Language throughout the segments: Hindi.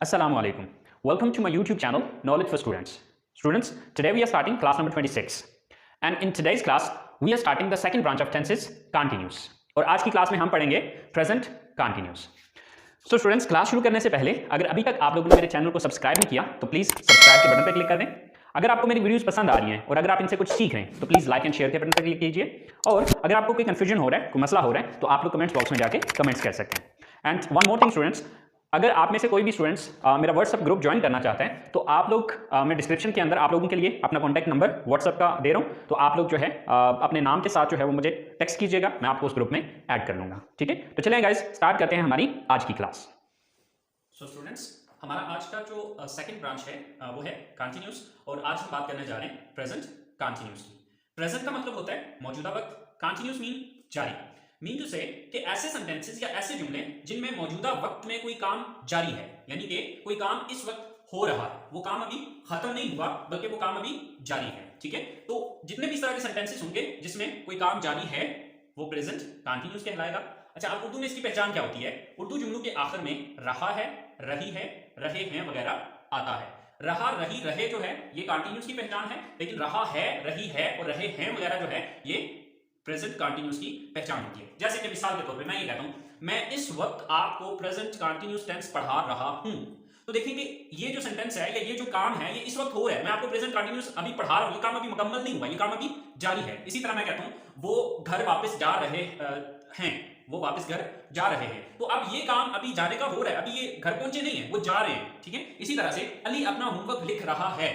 Assalamu alaikum. Welcome to my YouTube channel, Knowledge for Students. Students, today we are starting class number 26. And in today's class, we are starting the second branch of tenses, continuous. और आज की क्लास में हम पढ़ेंगे present continuous. So students, class शुरू करने से पहले अगर अभी तक आप लोगों ने मेरे चैनल को सब्सक्राइब नहीं किया तो प्लीज़ सब्सक्राइब के बटन पर क्लिक कर दें। अगर आपको मेरी वीडियोस पसंद आ रही हैं और अगर आप इनसे कुछ सीख रहे हैं तो प्लीज़ लाइक एंड शेयर के बटन पर क्लिक कीजिए। और अगर आपको कोई कन्फ्यूजन हो रहा है, कोई मसला हो रहा है, तो आप लोग कमेंट्स बॉक्स में जाके कमेंट्स कर सकते हैं। And one more thing students, अगर आप में से कोई भी स्टूडेंट्स मेरा व्हाट्सअप ग्रुप ज्वाइन करना चाहते हैं तो आप लोग मैं डिस्क्रिप्शन के अंदर आप लोगों के लिए अपना कॉन्टैक्ट नंबर व्हाट्सअप का दे रहा हूं, तो आप लोग जो है अपने नाम के साथ जो है वो मुझे टेक्स्ट कीजिएगा, मैं आपको उस ग्रुप में ऐड कर लूंगा। ठीक है, तो चलें गाइस, स्टार्ट करते हैं हमारी आज की क्लास। सो स्टूडेंट्स, हमारा आज का जो सेकंड ब्रांच है वो है कंटिन्यूस, और आज हम बात करने जा रहे हैं प्रेजेंट कंटिन्यूस की। प्रेजेंट का मतलब होता है मौजूदा वक्त, कंटिन्यूस मीन जारी, मीन टू से कि ऐसे सेंटेंसेस या ऐसे जुमले जिनमें मौजूदा वक्त में कोई काम जारी है, यानी कि कोई काम इस वक्त हो रहा है, वो काम अभी खत्म नहीं हुआ बल्कि वो काम अभी जारी है। ठीक है, तो जितने भी इस तरह के सेंटेंसेस होंगे जिसमें कोई काम जारी है वो प्रेजेंट कंटिन्यूस कहलाएगा। अच्छा, अब उर्दू में इसकी पहचान क्या होती है? उर्दू जुमलों के आखिर में रहा है, रही है, रहे हैं वगैरह आता है। रहा, रही, रहे जो है ये कंटिन्यूस की पहचान है, लेकिन रहा है, रही है और रहे हैं वगैरह जो है ये प्रेजेंट कंटिन्यूस की पहचान होती है। जैसे कि मिसाल के तौर पे मैं ये कहता हूं, मैं इस वक्त आपको प्रेजेंट कंटिन्यूस टेंस पढ़ा रहा हूं, तो देखिए कि ये जो सेंटेंस है या ये जो काम है ये इस वक्त हो रहा है, मैं आपको प्रेजेंट कंटिन्यूस अभी पढ़ा रहा हूं, ये काम अभी मुकम्मल नहीं हुआ, ये काम अभी जारी है। इसी तरह मैं कहता हूं वो घर वापस जा रहे हैं, वो वापस घर जा रहे हैं, तो अब ये काम अभी जाने का हो रहा है, अभी ये घर पहुंचे नहीं है, वो जा रहे हैं। ठीक है, इसी तरह से अली अपना होमवर्क लिख रहा है,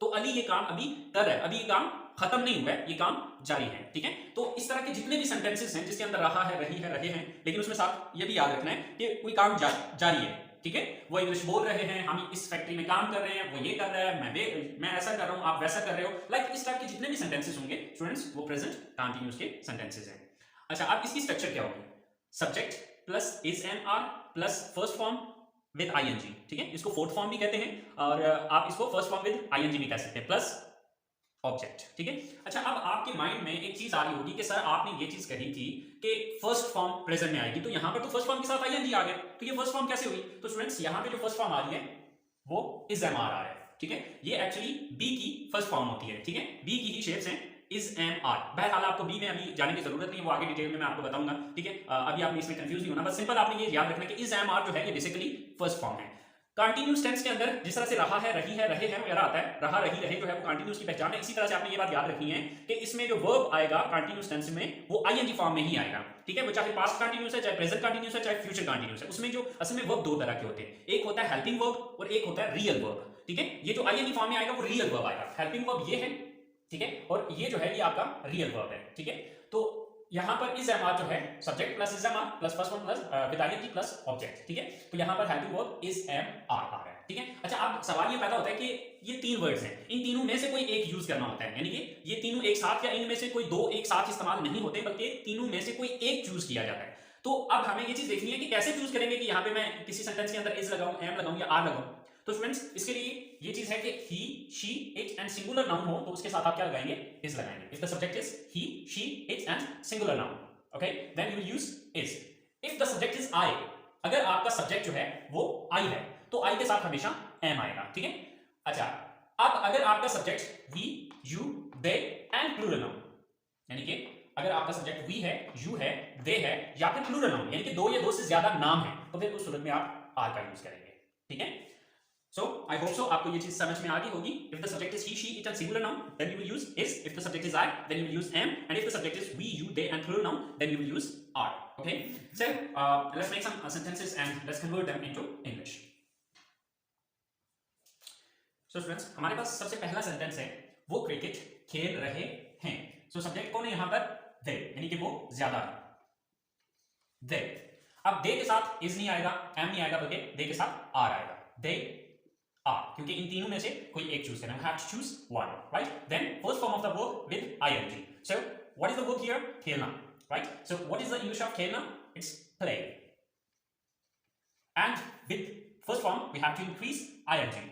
तो अली ये काम अभी कर रहा है, अभी ये काम खत्म नहीं हुआ है, ये काम जारी है। ठीक है, तो इस तरह के जितने भी सेंटेंसेस हैं जिसके अंदर रहा है, रही है, रहे हैं, लेकिन उसमें साथ ये भी याद रखना है कि कोई काम जारी है। ठीक है, वो इंग्लिश बोल रहे हैं, हम इस फैक्ट्री में काम कर रहे हैं, वो ये कर रहा है, मैं ऐसा कर रहा हूं, आप वैसा कर रहे हो, लाइक इस टाइप के जितने भी सेंटेंसेस होंगे स्टूडेंट्स वो प्रेजेंट कंटिन्यूस के सेंटेंसेस हैं। अच्छा, अब इसकी स्ट्रक्चर क्या होगी? Subject plus is and are plus first form with ING. ठीक है, इसको फोर्थ फॉर्म भी कहते हैं और आप इसको फर्स्ट फॉर्म विद आईएनजी भी कह सकते हैं, प्लस ऑब्जेक्ट। ठीक है, अच्छा, अब आपके माइंड में एक चीज आ रही होगी कि सर आपने ये चीज कही थी कि फर्स्ट फॉर्म प्रेजेंट में आएगी, तो यहां पर तो फर्स्ट फॉर्म के साथ आईएनजी आ गया, तो ये फर्स्ट फॉर्म कैसे हुई? तो स्टूडेंट्स यहां पे जो फर्स्ट फॉर्म आ रही है वो इज एम आर आ है। ठीक है, ये एक्चुअली बी की फर्स्ट फॉर्म होती है। ठीक है, बी की ही शेप्स हैं इज एम आर। बहरहाल आपको बी में अभी जाने की जरूरत नहीं है, वो आगे डिटेल में मैं आपको बताऊंगा। ठीक है, अभी आपने इसमें कंफ्यूज नहीं होना, बस सिंपल आपने ये याद रखना कि इज एम आर जो है ये बेसिकली फर्स्ट फॉर्म है। कंटिन्यूस टेंस के अंदर जिस तरह से रहा है, रही है, रहे हैं वगैरह आता है, रहा, रही, रहे जो है वो कंटिन्यूस की पहचान है। इसी तरह से आपने ये बात याद रखनी है कि इसमें जो वर्ब आएगा कंटिन्यूस टेंस में वो आईएनजी फॉर्म में ही आएगा। ठीक है, वो चाहे पास्ट कंटिन्यूस है, चाहे प्रेजेंट कंटिन्यूस है, चाहे फ्यूचर कंटिन्यूस है, उसमें जो असल में वर्ब दो तरह के होते हैं, एक होता है हेल्पिंग वर्ब और एक होता है रियल वर्ब। ठीक है, ये जो आईएनजी फॉर्म में आएगा वो रियल वर्ब आएगा, हेल्पिंग वर्ब ये है। ठीक है, और ये जो है ये आपका रियल वर्ब है। ठीक है, तो यहां पर इज एमआर जो है subject plus is am are plus first one plus with I N G plus object. ठीक है, तो यहां पर हेल्पिंग वर्ब इज एमआर आ रहा है। ठीक है, अच्छा, अब सवाल ये पैदा होता है कि ये तीन वर्ड्स हैं, इन तीनों में से कोई एक यूज करना होता है, यानी कि ये तीनों एक साथ या इनमें से कोई दो एक साथ इस्तेमाल नहीं होते, बल्कि तीनों में से कोई एक चूज किया जाता है। तो अब हमें ये चीज देखनी है कि कैसे चूज करेंगे कि यहाँ पे मैं किसी सेंटेंस के अंदर इज लगाऊं, एम लगाऊं या आर लगाऊं। तो स्टूडेंट्स इसके लिए ये चीज है कि he, she, it and singular noun हो तो उसके साथ आप क्या लगाएंगे? इज लगाएंगे। If the subject is he, she, it and singular noun, okay, then you will use is. If the subject is I, अगर आपका सब्जेक्ट जो है वो आई है तो आई के साथ हमेशा एम आएगा। ठीक है, अच्छा, अब अगर आपका subject we, you, they and plural noun, यानी कि अगर आपका सब्जेक्ट वी है, यू है, दे है या फिर प्लूरल नाउन यानी कि दो या दो से ज्यादा नाम है, तो फिर उस सूरत में आप आर का यूज करेंगे। ठीक है, so I hope so आपको ये चीज समझ में आ गई होगी। If the subject is he, she, it and singular noun, then you will use is. If the subject is I, then you will use am. And if the subject is we, you, they and plural noun, then you will use are. Okay? So let's make some sentences and let's convert them into English. So friends, हमारे पास सबसे पहला सेंटेंस है वो क्रिकेट खेल रहे हैं। So subject कौन है यहाँ पर? they, यानी कि वो ज्यादा है। they, अब they के साथ is नहीं आएगा, am नहीं आएगा, बल्कि they के साथ are आएगा। they क्योंकि इन तीनों में से कोई एक चूज करना है, have to choose one, right? Then first form of the verb with ing. So what is the verb here? खेलना, right? So what is the English of खेलना? It's play. And with first form we have to increase ing.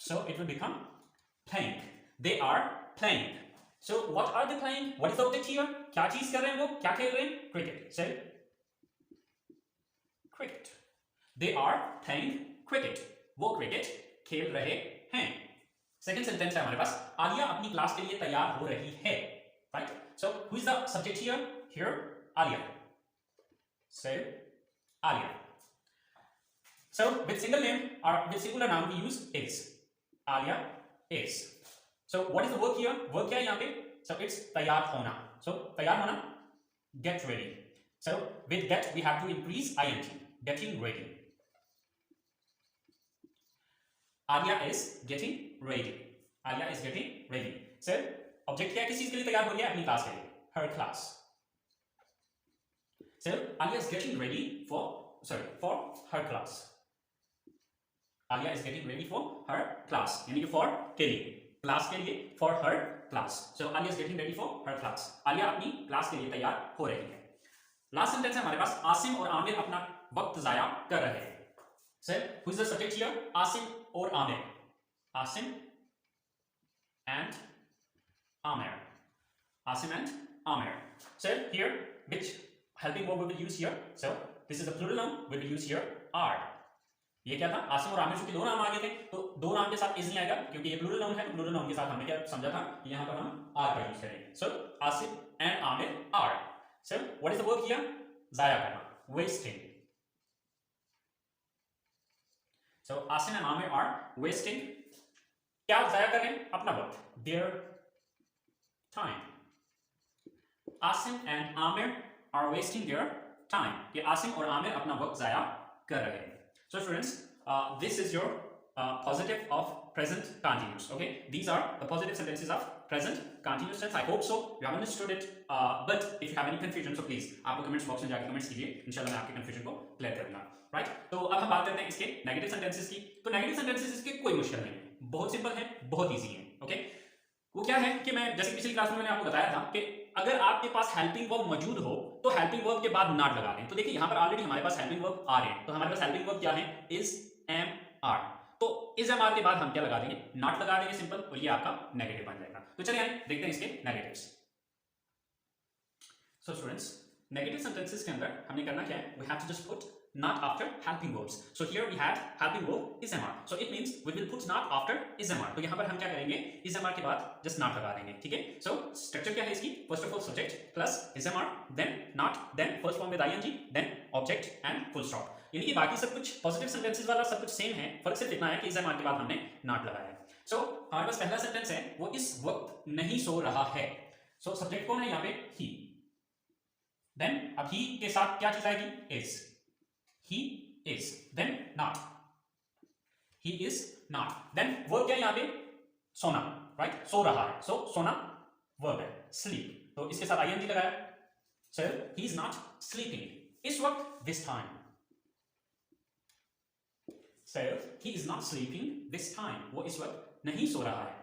So it will become playing. They are playing. So what are they playing? What is the object here? क्या चीज कर रहे हैं वो? क्या खेल रहे हैं? Cricket. So cricket. They are playing cricket. वो क्रिकेट खेल रहे हैं। सेकंड सेंटेंस है हमारे पास, आलिया अपनी क्लास के लिए तैयार हो रही है, write? So who is the subject here? Here Alia. So Alia. So with single name or with singular noun we use is. Alia is. So what is the verb here? Verb क्या है यहाँ पे? So it's तैयार होना. So तैयार होना, get ready. So with get we have to increase ing. Getting ready. Alia is getting ready. Alia is getting ready. So object क्या है, किस चीज के लिए तैयार हो रही है? अपनी क्लास के लिए, her class. So Alia is getting ready for her class. Alia is getting ready for her class. यानी कि for के लिए, class के लिए, for her class. So Alia is getting ready for her class. Alia अपनी क्लास के लिए तैयार हो रही है. लास्ट सेंटेंस है हमारे पास, आसिम और आमिर अपना वक्त जाया कर रहे हैं. So who is the subject here? Asim और Aamir. Asim and Amir. Asim and Amir. So here which helping verb we will use here? So this is a plural noun, we will use here are. ये क्या था? आसिम और आमिर, चूंकि दो नाम आगे थे तो दो नाम के साथ इज नहीं आएगा, क्योंकि ये प्लूरल नाउन है, तो प्लूरल नाउन के साथ हमने क्या समझा था कि यहाँ पर हम आर का यूज करेंगे. So Asim and Aamir are. So what is the verb here? जाया करना, wasting. So Asim and Aamir are wasting. क्या जाया कर रहे हैं? अपना वक्त, their time. Asim and Aamir are wasting their time. कि आसिम और आमिर अपना वक्त जाया कर रहे हैं. So students, this is your positive of present continuous. Okay, these are the positive sentences of present continuous tense. I hope so you have understood it. But if you have any confusion, so please आप लोग comments box में जाके comments कीजिए. इंशाल्लाह मैं आपके confusion को clear करूंगा. Right? तो अब हम बात करते हैं इसके negative sentences की. तो negative sentences इसके कोई मुश्किल नहीं है, बहुत सिंपल है, बहुत easy है. Okay? वो क्या है कि मैं जैसे पिछली क्लास में मैंने आपको बताया था कि अगर आपके पास हेल्पिंग वर्ब मौजूद हो तो हेल्पिंग वर्ब के बाद नॉट लगा लें. तो देखिए यहाँ पर ऑलरेडी हमारे पास हेल्पिंग वर्ब आ रहे हैं, तो हमारे पास हेल्पिंग वर्ब क्या है? Is, am, are. तो इज, एम, आर के बाद हम क्या लगा देंगे? नॉट लगा देंगे, सिंपल, और ये आपका नेगेटिव बन जाएगा. तो चलिए देखते हैं इसके negatives. So students, negative sentences के अंदर हमने करना क्या है? We have to just put not after helping verbs. So here we had helping verb is mr. So it means we will put not after is mr. तो यहाँ पर हम क्या करेंगे? is mr के बाद just not लगा देंगे. ठीक है? So structure क्या है इसकी? First of all subject plus is mr, then not, then first form with ing, then object and full stop. यानी कि बाकी सब कुछ positive sentences वाला सब कुछ सेम है, फर्क सिर्फ इतना है कि is mr के बाद हमने not लगाया है. So हमारे पास पहला सेंटेंस है, वो इस वक्त नहीं सो रहा है. So subject कौन है यहाँ पे? he. Then अब he के साथ क्या चीज आएगी? is. He is. Then not. He is not. Then verb क्या है यहाँ पे? सोना, right? सो रहा है. So सोना verb है. Sleep. तो इसके साथ ing लगाया. So he is not sleeping. इस वक्त this time. So he is not sleeping this time. वो इस वक्त नहीं सो रहा है.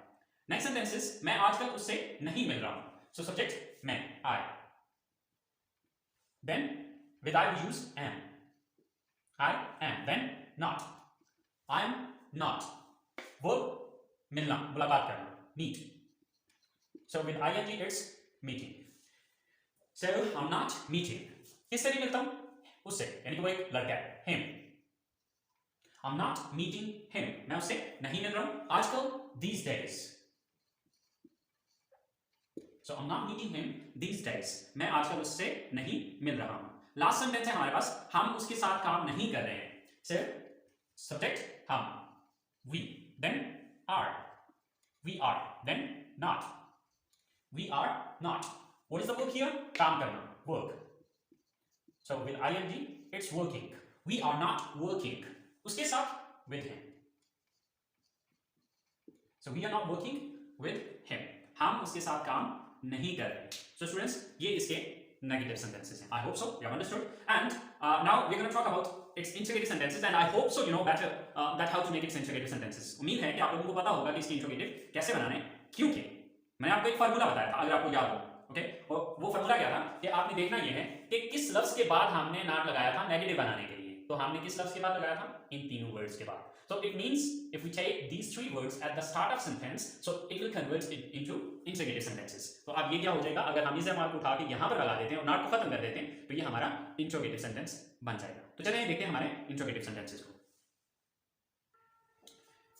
Next sentences, मैं आजकल उससे नहीं मिल रहा हूं. So subject मैं, I. Then with I we use am. I am. Then not. I am not. Verb मिलना, मुलाकात करना, meet. So with ing it's meeting. So I'm not meeting. किससे नहीं मिलता हूं? उससे, यानी कि वो एक लड़का है, him. I'm not meeting him. मैं उससे नहीं मिल रहा हूं आजकल, these days. So I'm not meeting him these days. मैं आजकल उससे नहीं मिल रहा हूं. लास्ट सेंटेंस है हमारे पास, हम उसके साथ काम नहीं कर रहे हैं. So सब्जेक्ट हम, we, then are, we are, then not, we are not. What is the verb here? काम करना, work. So with ing it's working. We are not working. उसके साथ with him. So we are not working with him. हम उसके साथ काम नहीं कर रहे. So students, ये इसके negative sentences हैं. I hope so you have understood. And now we're going to talk about its interrogative sentences, and I hope so you know better that how to make its interrogative sentences. उम्मीद है कि आप लोगों को पता होगा कि इसके interrogative कैसे बनाने, क्योंकि मैंने आपको एक फार्मूला बताया था, अगर आपको याद हो. ओके, और वो फार्मूला क्या था कि आपने देखना ये है कि किस लफ्ज के बाद हमने नॉट लगाया था नेगेटिव बनाने के लिए. तो हमने किस लफ्ज के बाद लगाया था? इन तीनों वर्ड्स के बाद. So it means if we take these three words at the start of sentence, so it will convert it into interrogative sentences. तो अब ये क्या हो जाएगा? अगर हम इस जमात को उठा के यहाँ पर लगा देते हैं और नॉट को खत्म कर देते हैं, तो ये हमारा interrogative sentence बन जाएगा. तो चलिए देखते हैं हमारे interrogative sentences को.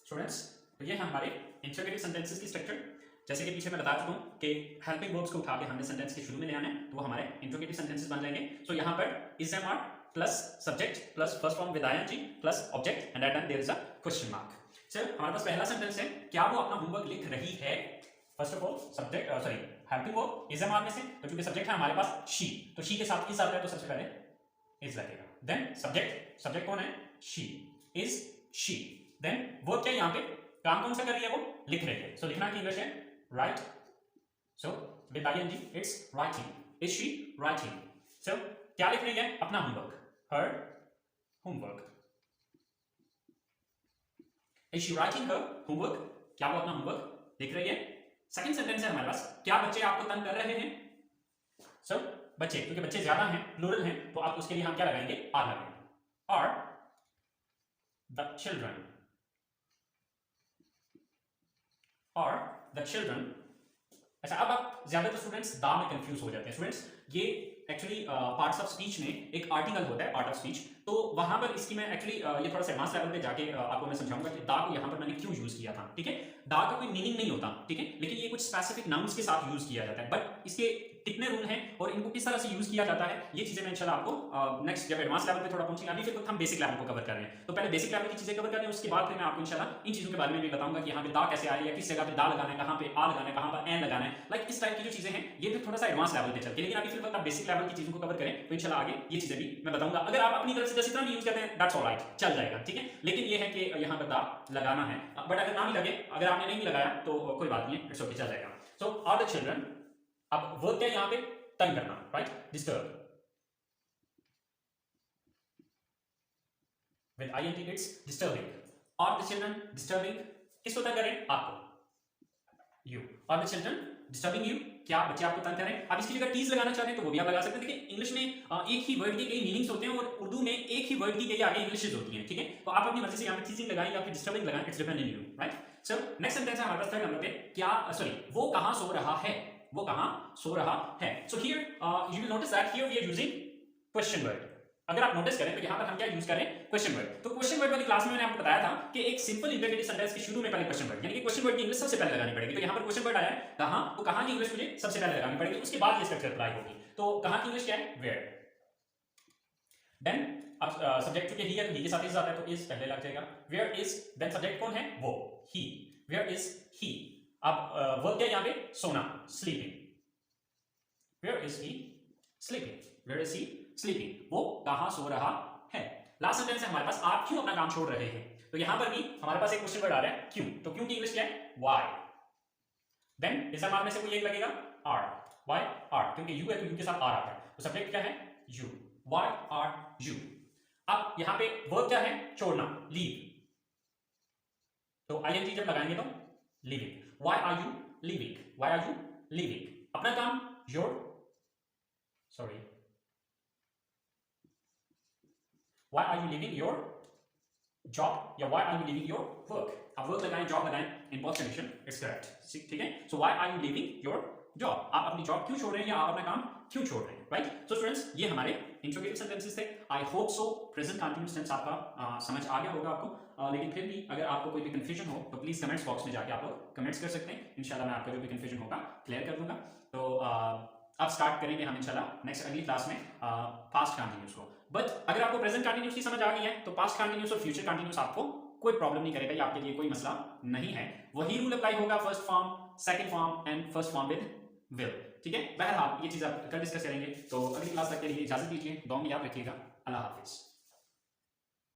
स्टूडेंट्स, तो ये है हमारे इंटरोगेटिव सेंटेंसेस की स्ट्रक्चर। जैसे कि पीछे मैं बता चुका हूँ कि हेल्पिंग वर्ब्स को उठा के हमने सेंटेंस के शुरू में ले आना है, तो वो हमारे इंटरोगेटिव सेंटेंसेस बन जाएंगे। सो यहाँ पर is am are plus subject plus first form with I N G plus object and at end there is a question mark. Sir हमारे पास पहला सेंटेंस है, क्या वो अपना होमवर्क लिख रही है? First of all subject sorry helping verb is am are में से, तो चूंकि सब्जेक्ट है हमारे पास शी, तो शी के साथ किस आता है, तो सबसे पहले इज लगेगा। देन सब्जेक्ट कौन है? She, is she. Then verb क्या है, यहाँ पे काम कौन सा कर रही है? वो लिख रही है। सो लिखना की इंग्लिश है write. So with ING it's writing. Is she writing? So क्या लिख रही है? अपना homework, her homework. Is she writing her homework? क्या वो अपना होमवर्क लिख रही है? सेकंड सेंटेंस है हमारे पास, क्या बच्चे आपको तंग कर रहे हैं? सो बच्चे, क्योंकि बच्चे ज्यादा हैं, प्लूरल हैं, तो आप उसके लिए हम क्या लगाएंगे? आर लगाएंगे। और द चिल्ड्रन, और द चिल्ड्रन। अच्छा, अब आप ज्यादातर स्टूडेंट्स दा में कंफ्यूज हो जाते हैं। स्टूडेंट्स ये एक्चुअली पार्ट्स ऑफ स्पीच में एक आर्टिकल होता है, पार्ट ऑफ स्पीच, तो वहां पर इसकी मैं एक्चुअली ये थोड़ा सा एडवांस लेवल पे जाके आपको मैं समझाऊंगा कि दा को यहाँ पर मैंने क्यों यूज किया था। ठीक है, दा का कोई मीनिंग नहीं होता, ठीक है, लेकिन ये कुछ स्पेसिफिक नाउन्स के साथ यूज किया जाता है। बट इसके कितने रूल हैं और इनको किस तरह से यूज किया जाता है, ये चीजें मैं इंशाल्लाह आपको नेक्स्ट जब एडवांस लेवल पे थोड़ा पहुंचेंगे। अभी फिर हम बेसिक लेवल को कवर कर रहे हैं, तो पहले बेसिक लेवल की चीजें कवर कर रहे हैं, उसके बाद फिर मैं आपको इंशाल्लाह इन चीजों के बारे में भी बताऊंगा कि यहाँ पे दा कैसे आए, या किस जगह पे दा लगाना है, कहाँ पे आ लगाना है, कहाँ पर एन लगाना है, लाइक इस टाइप की जो चीजें हैं ये फिर थोड़ा सा एडवांस लेवल पे चलती है। लेकिन अभी फिर आप बेसिक लेवल की चीजों को कवर करें तो इंशाल्लाह आगे ये चीजें भी मैं बताऊंगा। अगर आप अपनी तरफ से जिस तरह भी यूज करते हैं दैट्स ऑलराइट, चल जाएगा, ठीक है। लेकिन ये है कि यहाँ पर दा लगाना है, बट अगर ना भी लगे, अगर आपने नहीं लगाया तो कोई बात नहीं है, इट्स ओके, चल जाएगा। सो आर द चिल्ड्रन, अब वर्ब क्या है यहाँ पे? तंग करना, right, disturb. With I N G it's disturbing. Are the children disturbing? किसको तंग करें? आपको, you. Are the children disturbing you? क्या बच्चे आपको तंग करें? आप इसकी जगह टीज लगाना चाहते हैं तो वो भी आप लगा सकते हैं। देखिए इंग्लिश में एक ही वर्ड के कई मीनिंग्स होते हैं और उर्दू में एक ही वर्ड की कई आगे इंग्लिशेस होती हैं, ठीक है। तो आप अपनी मर्जी से यहाँ पे टीजिंग लगाएं या फिर डिस्टर्बिंग लगाएं, it's depend on you, right. So next sentence है हमारे पास थर्ड नंबर पे, क्या सॉरी वो कहां सो रहा है? वो कहां सो रहा है? So here you will notice that here we are using question word. अगर आप नोटिस करें तो यहाँ पर हम क्या यूज करें? Question word. तो क्वेश्चन वर्ड वाली क्लास में मैंने आपको बताया था कि एक सिंपल इंटरोगेटिव सेंटेंस के शुरू में पहले क्वेश्चन वर्ड, यानी कि क्वेश्चन वर्ड की इंग्लिश सबसे पहले लगानी पड़ेगी। तो यहाँ पर क्वेश्चन वर्ड आया है कहां, तो कहां की इंग्लिश मुझे सबसे पहले लगानी पड़ेगी, उसके बाद ये स्ट्रक्चर अप्लाई होगी। तो कहां की इंग्लिश क्या है? वेयर। देन अब सब्जेक्ट चूंकि ही है तो ही के साथ इज आता है, तो इज पहले लग जाएगा। वेयर इज, देन सब्जेक्ट कौन है? वो, ही। वेयर इज ही? अब वर्ब क्या है यहाँ पे? सोना, sleeping. Where is he sleeping? Where is he sleeping? वो कहां सो रहा है। लास्ट सेंटेंस है हमारे पास, आप क्यों अपना काम छोड़ रहे हैं? तो यहां पर भी हमारे पास एक क्वेश्चन वर्ड आ रहा है, क्यों। तो क्यों की इंग्लिश क्या है? व्हाई। देन इस में से कोई एक लगेगा, आर। व्हाई आर, क्योंकि यू है तो यू के साथ आर आता है, तो सब्जेक्ट क्या है? यू। Why are you? अब यहां पे वर्ब क्या है? छोड़ना, लीव। तो आईएनजी जब लगाएंगे तो leaving. Why are you leaving? Why are you leaving? अपना काम, your, sorry, why are you leaving your job या why are you leaving your work? आप वर्क लगाएं, जॉब लगाएं, इन पोस्ट कंडीशन इट्स करेक्ट, ठीक है। सो why are you leaving your job? आप अपनी जॉब क्यों छोड़ रहे हैं या आप अपना काम क्यों छोड़ रहे हैं, राइट। सो स्टूडेंट्स ये हमारे इंट्रोगेटिव सेंटेंसेस थे। I hope so present continuous tense आपका समझ आ गया होगा आपको, लेकिन फिर भी अगर आपको कोई भी कंफ्यूजन हो तो प्लीज कमेंट्स बॉक्स में जाके आप लोग कमेंट्स कर सकते हैं। इंशाल्लाह मैं आपका जो भी कंफ्यूजन होगा क्लियर कर दूंगा। तो अब स्टार्ट करेंगे हम इंशाल्लाह नेक्स्ट अगली क्लास में पास्ट कंटिन्यूस को। बट अगर आपको प्रेजेंट कंटिन्यूस की समझ आ गई है तो पास्ट कंटिन्यूस और फ्यूचर कंटिन्यूस आपको कोई प्रॉब्लम नहीं करेगा, ये आपके लिए कोई मसला नहीं है। वही रूल अप्लाई होगा first form, second form and first form with will, ठीक है। बहरहाल ये चीज आप कल डिस्कस करेंगे। तो अगली क्लास तक के लिए इजाजत दीजिए, दुआ में याद रखिएगा। अल्लाह हाफिज।